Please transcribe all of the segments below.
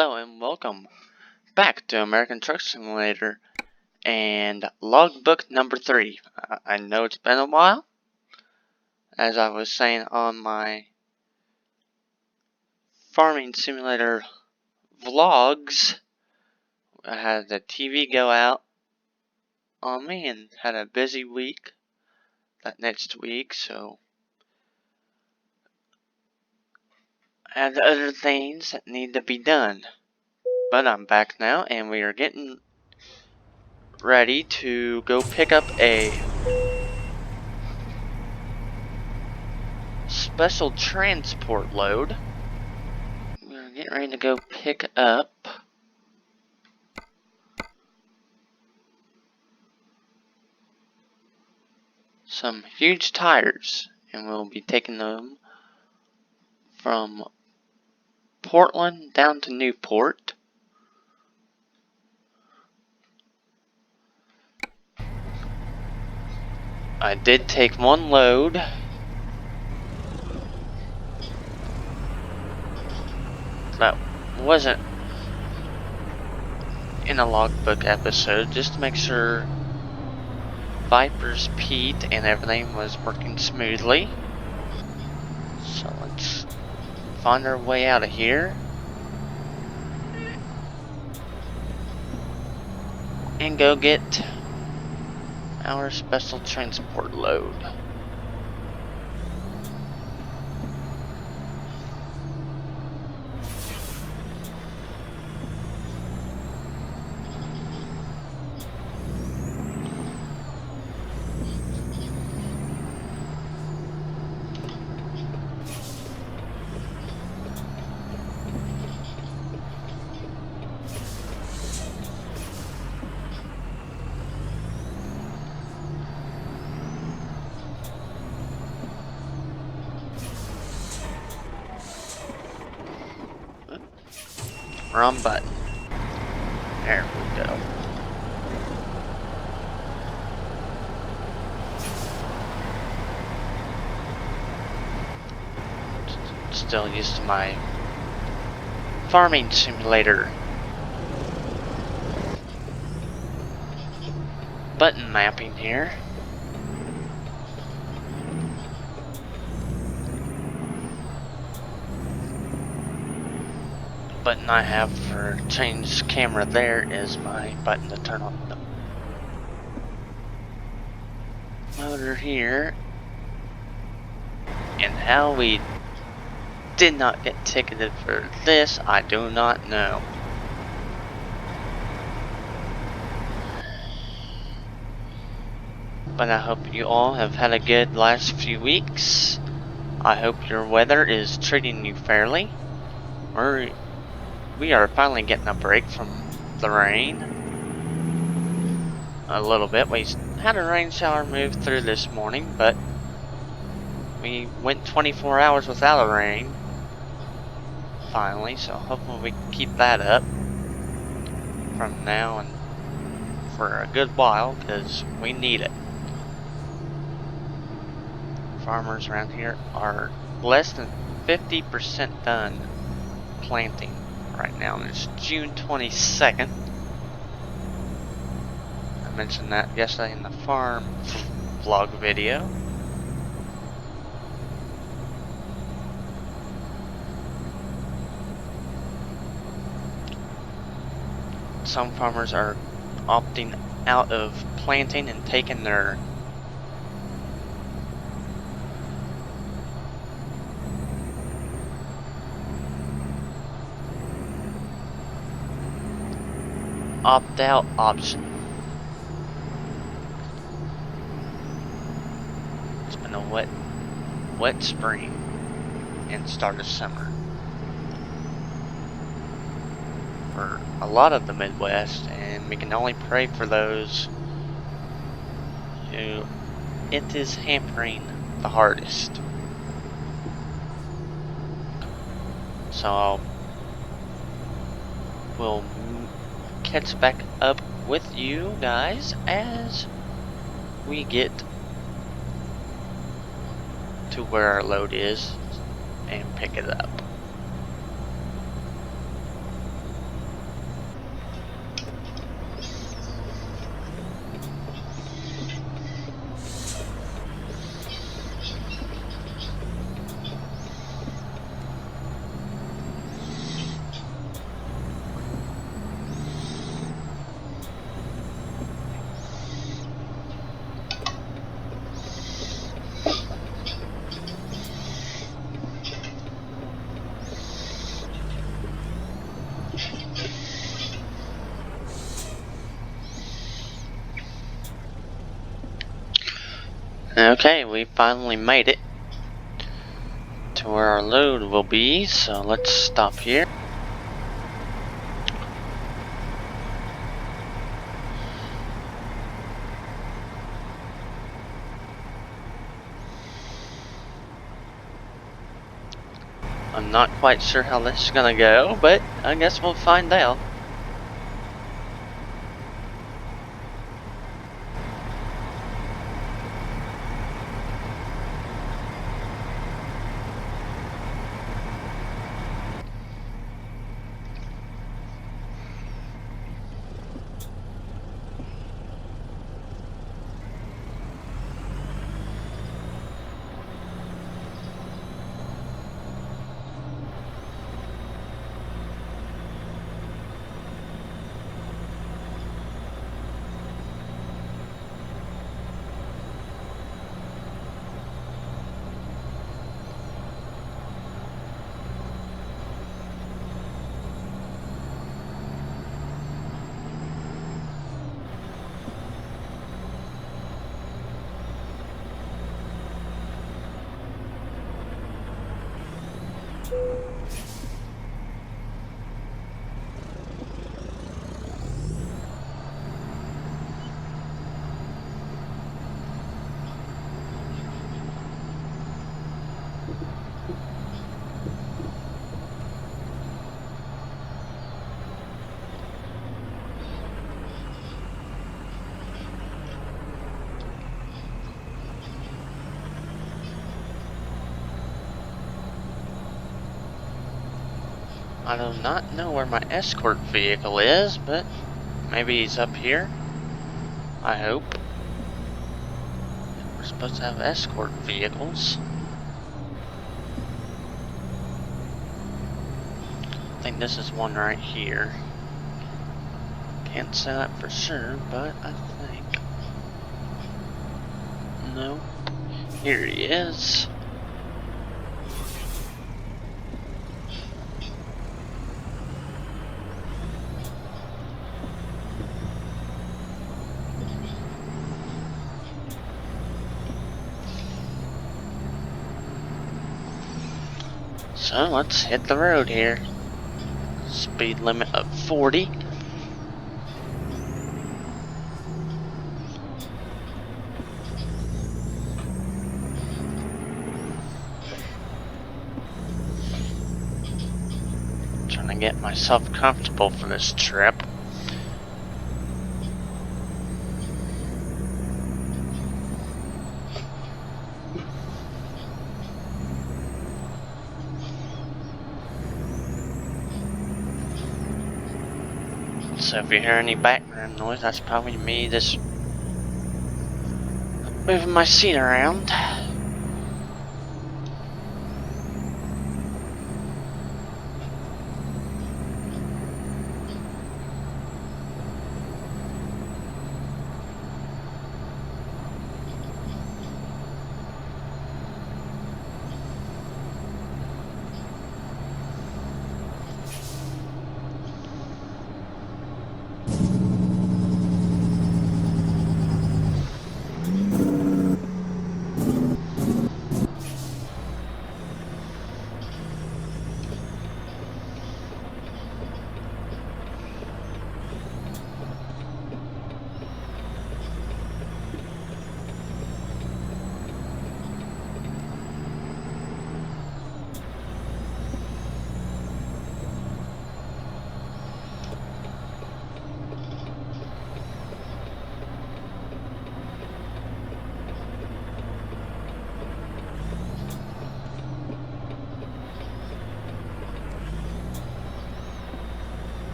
Hello and welcome back to American Truck Simulator and logbook number 3. I know it's been a while, as I was saying on my farming simulator vlogs. I had the TV go out on me and had a busy week that next week, so I had other things that need to be done. But I'm back now and we are getting ready to go pick up a special transport load. We're getting ready to go pick up some huge tires, and we'll be taking them from Portland down to Newport. I did take one load. That wasn't in a logbook episode, just to make sure Viper's Pete and everything was working smoothly. So let's find our way out of here and go get our special transport load. Wrong button. There we go. Still used to my farming simulator button mapping here. Button I have for change camera there is my button to turn on the motor here. And how we did not get ticketed for this, I do not know. But I hope you all have had a good last few weeks. I hope your weather is treating you fairly. We are finally getting a break from the rain. A little bit. We had a rain shower move through this morning, but we went 24 hours without a rain finally, so hopefully we can keep that up from now and for a good while, because we need it. Farmers around here are less than 50% done planting right now, and it's June 22nd. I mentioned that yesterday in the farm vlog video. Some farmers are opting out of planting and taking their opt-out option. It's been a wet spring and start of summer for a lot of the Midwest, and we can only pray for those who it is hampering the hardest. So we'll catch back up with you guys as we get to where our load is and pick it up. Okay, we finally made it to where our load will be, so let's stop here. I'm not quite sure how this is gonna go, but I guess we'll find out. I do not know where my escort vehicle is, but maybe he's up here. I hope. We're supposed to have escort vehicles. I think this is one right here. Can't say that for sure, but I think. No. Here he is. So let's hit the road here. Speed limit of 40. Trying to get myself comfortable for this trip. So if you hear any background noise, that's probably me just moving my seat around.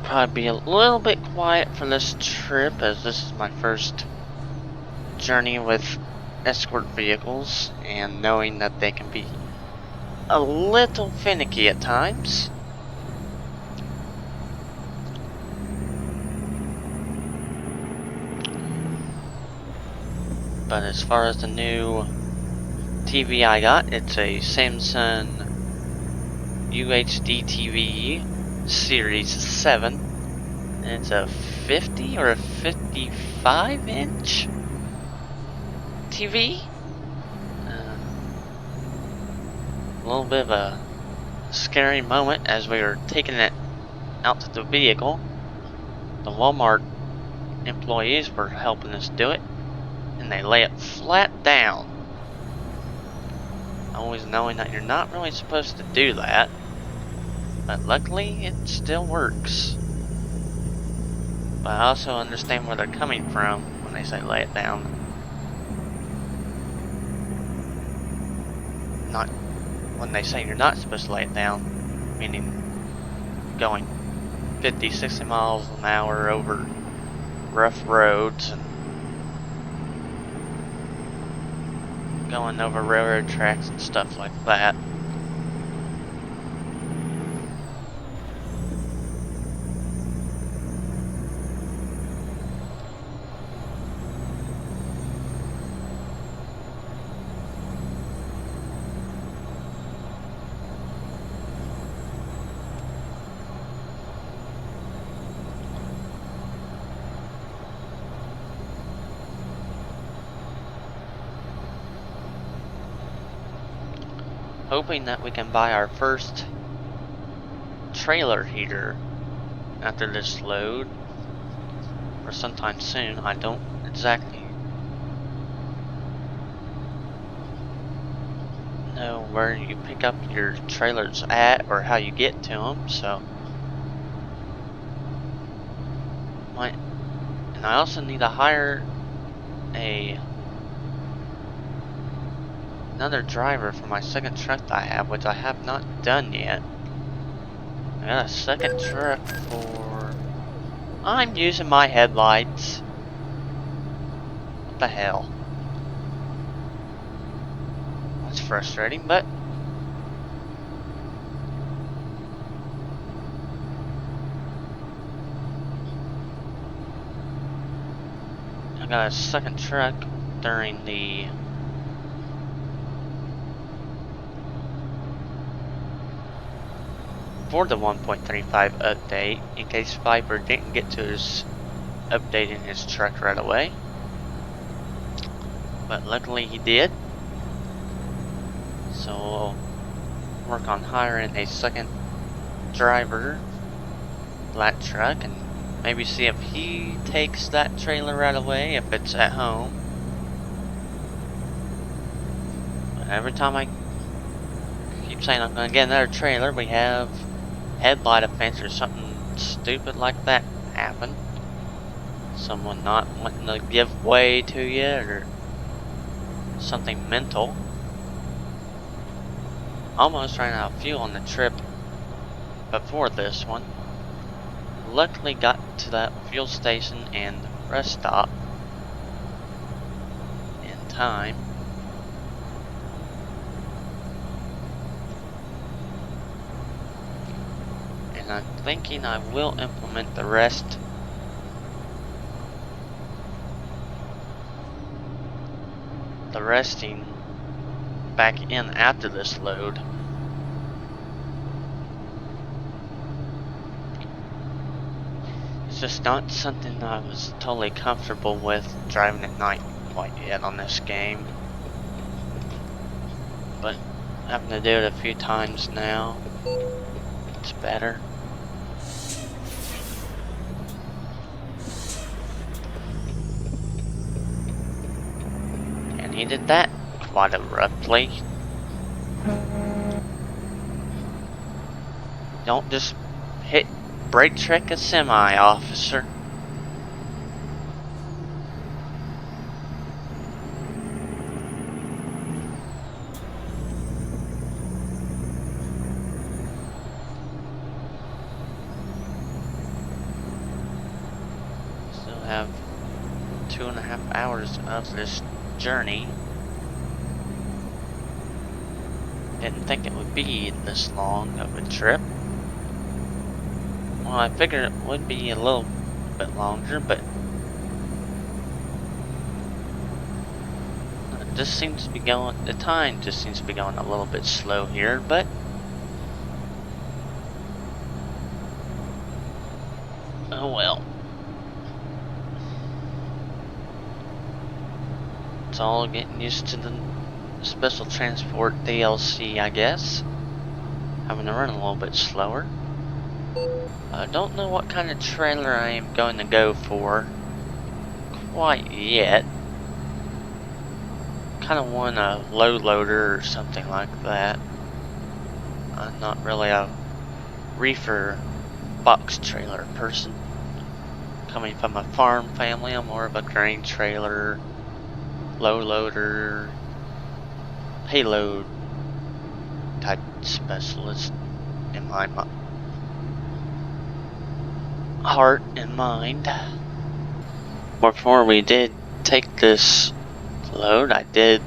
Probably be a little bit quiet for this trip, as this is my first journey with escort vehicles and knowing that they can be a little finicky at times. But as far as the new TV I got, it's a Samsung UHD TV Series 7. And it's a 50 or a 55 inch TV. A little bit of a scary moment as we were taking it out to the vehicle. The Walmart employees were helping us do it, and they lay it flat down, always knowing that you're not really supposed to do that, but luckily it still works. But I also understand where they're coming from when they say lay it down. Not when they say you're not supposed to lay it down, meaning going 50, 60 miles an hour over rough roads and going over railroad tracks and stuff like that. Hoping that we can buy our first trailer heater after this load, or sometime soon. I don't exactly know where you pick up your trailers at or how you get to them, so and I also need to hire another driver for my second truck that I have, which I have not done yet. I got a second truck for... I'm using my headlights. What the hell? That's frustrating, but... I got a second truck during the... for the 1.35 update, in case Viper didn't get to his updating his truck right away. But luckily he did. So we'll work on hiring a second driver for that truck and maybe see if he takes that trailer right away, if it's at home. But every time I keep saying I'm gonna get another trailer, we have headlight offense or something stupid like that happen. Someone not wanting to give way to you or something mental. Almost ran out of fuel on the trip before this one. Luckily got to that fuel station and rest stop in time. And I'm thinking I will implement the resting back in after this load. It's just not something I was totally comfortable with driving at night quite yet on this game. But having to do it a few times now, it's better. And he did that quite abruptly. Don't just brake check a semi, officer. Still have 2 2.5 hours of this journey. Didn't think it would be this long of a trip. Well, I figured it would be a little bit longer, but it just seems to be going, the time just seems to be going a little bit slow here, but oh well. It's all getting used to the special transport DLC, I guess. Having to run a little bit slower. I don't know what kind of trailer I am going to go for quite yet. Kind of want a low loader or something like that. I'm not really a reefer box trailer person. Coming from a farm family, I'm more of a grain trailer, low loader, payload type specialist in my heart and mind. Before we did take this load, I did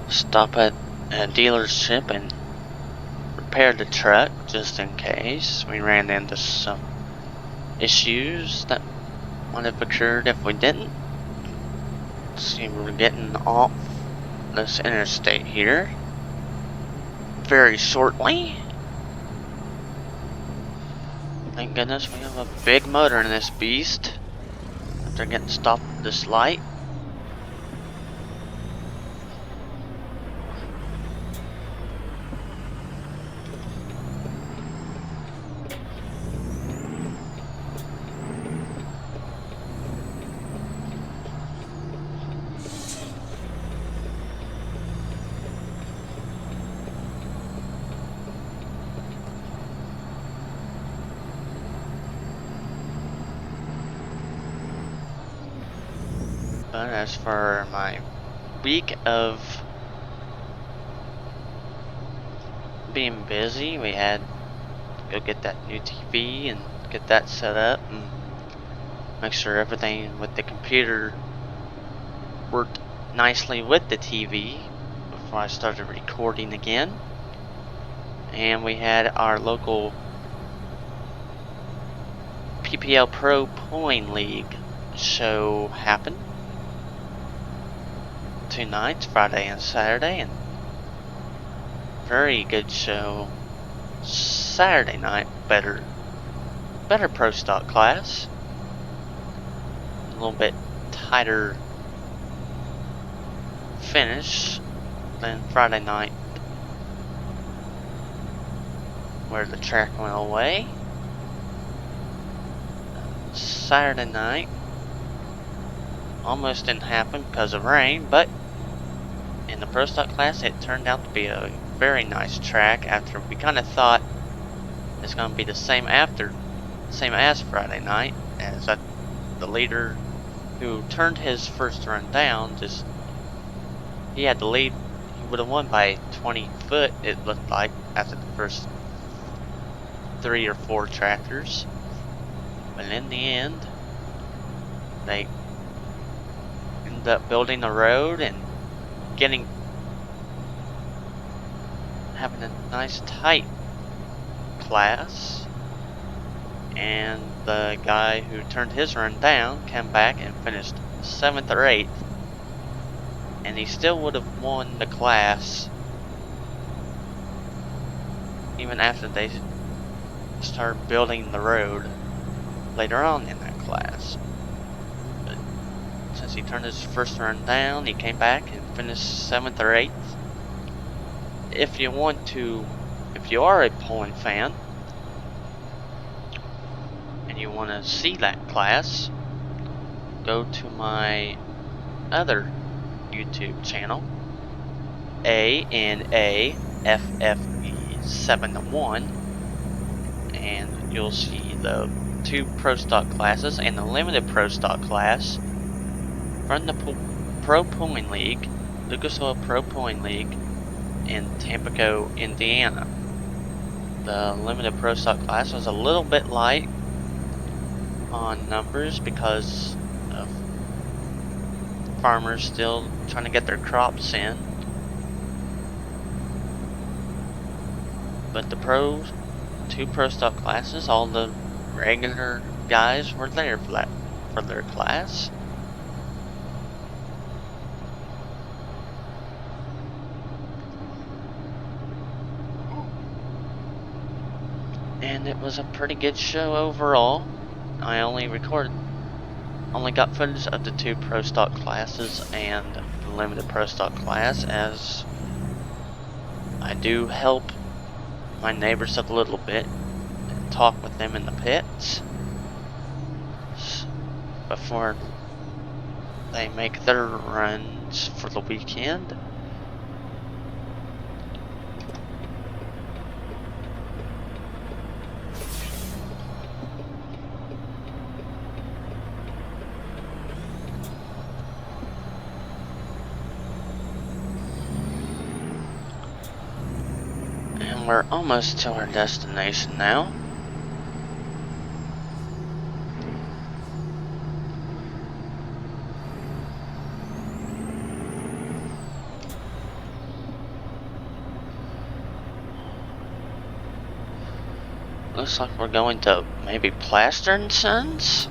stop at a dealership and repair the truck just in case we ran into some issues that might have occurred if we didn't. See, we're getting off this interstate here very shortly. Thank goodness we have a big motor in this beast. After getting stopped at this light. But as for my week of being busy, we had to go get that new TV and get that set up and make sure everything with the computer worked nicely with the TV before I started recording again. And we had our local PPL Pro Pulling League show happen. 2 nights, Friday and Saturday, and very good show. Saturday night, better pro stock class. A little bit tighter finish than Friday night, where the track went away. Saturday night almost didn't happen because of rain, but in the pro stock class it turned out to be a very nice track. After we kind of thought it's going to be the same as Friday night, as the leader who turned his first run down, he had the lead. He would have won by 20 foot, it looked like, after the first 3 or 4 tractors. But in the end, they ended up building the road and having a nice tight class, and the guy who turned his run down came back and finished 7th or 8th, and he still would have won the class even after they started building the road later on in that class. But since he turned his first run down, he came back and finished 7th or 8th. If you are a pulling fan and you want to see that class, go to my other YouTube channel, ANAFFE71, and you'll see the 2 pro stock classes and the limited pro stock class from the Pro Pulling League, Lucas Oil Pro Pulling League in Tampico, Indiana. The limited pro stock class was a little bit light on numbers because of farmers still trying to get their crops in. But the two pro stock classes, all the regular guys were there for their class. And it was a pretty good show overall. I only got footage of the two pro stock classes and the limited pro stock class, as I do help my neighbors a little bit and talk with them in the pits before they make their runs for the weekend. And we're almost to our destination now. Looks like we're going to maybe Plaster and Sons?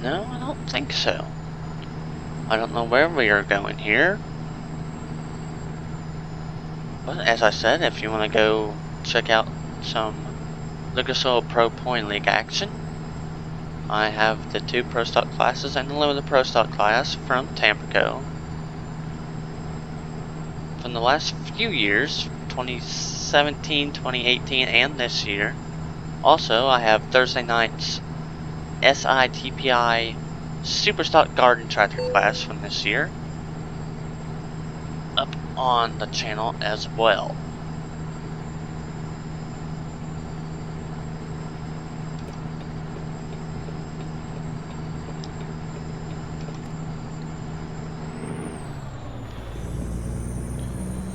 No, I don't think so. I don't know where we are going here. But as I said, if you want to go check out some Lucas Oil Pro Point League action, I have the two Pro Stock classes and the limited Pro Stock class from Tampico. From the last few years, 2017, 2018, and this year. Also, I have Thursday night's SITPI Superstock Garden Tractor class from this year up on the channel as well.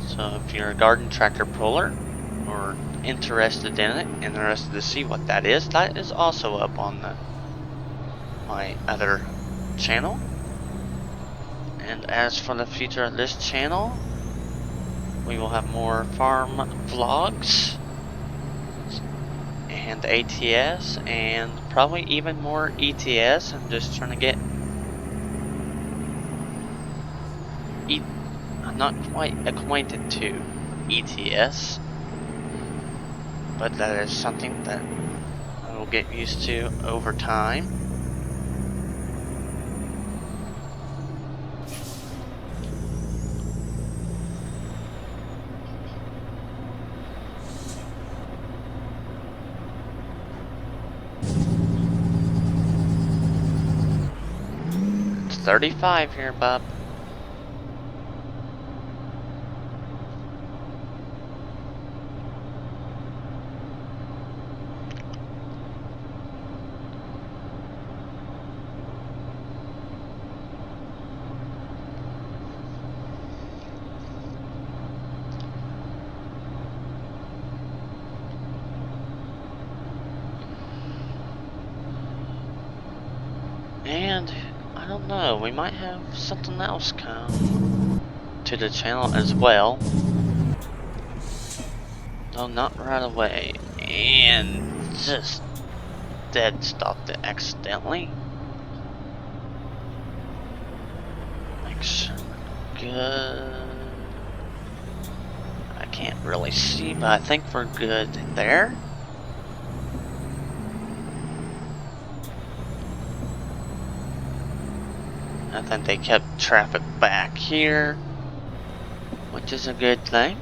So if you're a garden tractor puller or interested in it, interested to see what that is also up on my other channel. And as for the future of this channel, we will have more farm vlogs and ATS and probably even more ETS. I'm just trying to get I'm not quite acquainted to ETS, but that is something that I will get used to over time. It's 35 here, bub. And I don't know, we might have something else come to the channel as well. No, not right away. And just dead stopped it accidentally. Make sure we're good. I can't really see, but I think we're good there. I think they kept traffic back here, which is a good thing.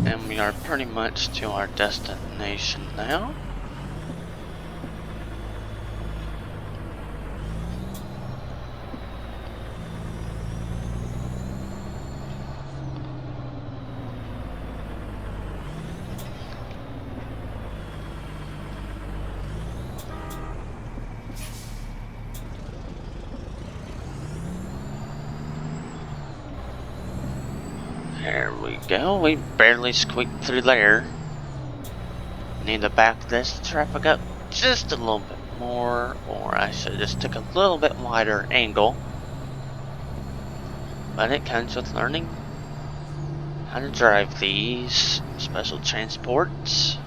And we are pretty much to our destination now. There we go. We barely squeaked through there. Need to back this traffic up just a little bit more, or I should have just took a little bit wider angle. But it comes with learning how to drive these special transports.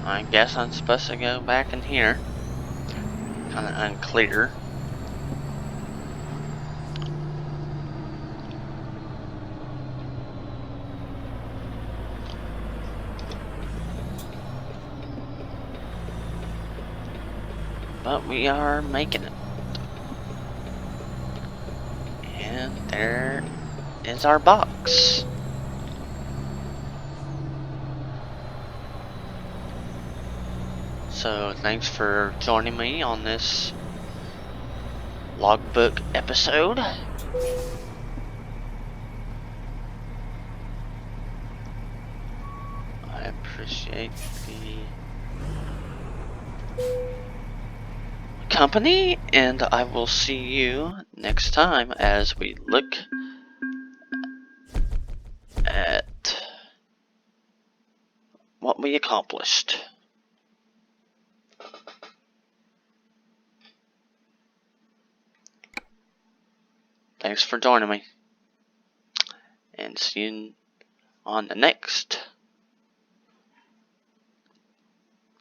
I guess I'm supposed to go back in here. Kinda unclear. But we are making it. And there is our box. So thanks for joining me on this logbook episode. I appreciate the company, and I will see you next time as we look at what we accomplished. Thanks for joining me, and see you on the next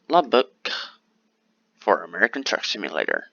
logbook for American Truck Simulator.